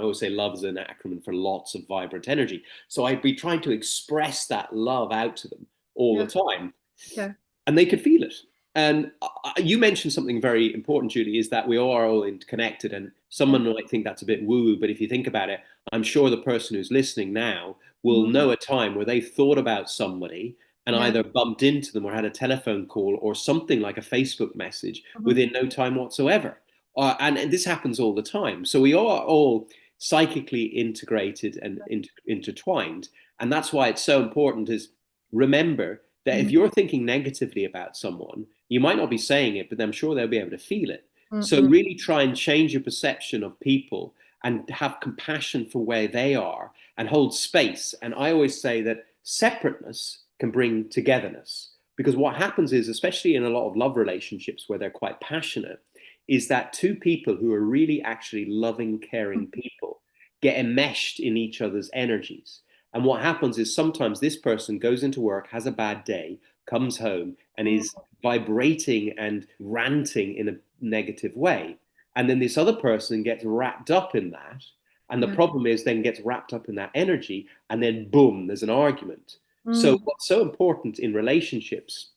I always say love is an acronym for lots of vibrant energy. So I'd be trying to express that love out to them all the Yeah. time, Yeah. and they could feel it. And you mentioned something very important, Julie, is that we are all interconnected. And Yeah. someone might think that's a bit woo-woo, but if you think about it, I'm sure the person who's listening now will Hmm. know a time where they thought about somebody and Yeah. either bumped into them or had a telephone call or something like a Facebook message Hmm. within no time whatsoever. And this happens all the time. So we are all psychically integrated and intertwined. And that's why it's so important is remember that if Hmm. you're thinking negatively about someone, you might not be saying it, but I'm sure they'll be able to feel it. So Hmm. really try and change your perception of people and have compassion for where they are and hold space. And I always say that separateness can bring togetherness. Because what happens is, especially in a lot of love relationships where they're quite passionate, is that two people who are really actually loving, caring people get enmeshed in each other's energies. And what happens is sometimes this person goes into work, has a bad day, comes home, and is vibrating and ranting in a negative way. And then this other person gets wrapped up in that. And the Yeah. problem is then gets wrapped up in that energy, and then boom, there's an argument. So, Mm. what's so important in relationships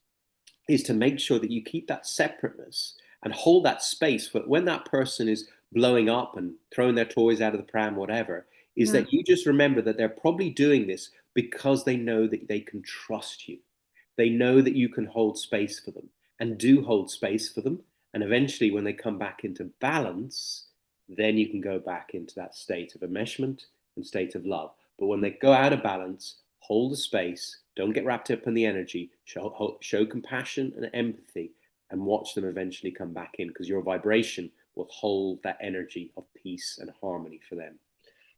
is to make sure that you keep that separateness and hold that space for when that person is blowing up and throwing their toys out of the pram, whatever, is Yeah. that you just remember that they're probably doing this because they know that they can trust you. They know that you can hold space for them and do hold space for them. And eventually, when they come back into balance, then you can go back into that state of enmeshment and state of love. But when they go out of balance, hold the space, don't get wrapped up in the energy, show compassion and empathy, and watch them eventually come back in because your vibration will hold that energy of peace and harmony for them.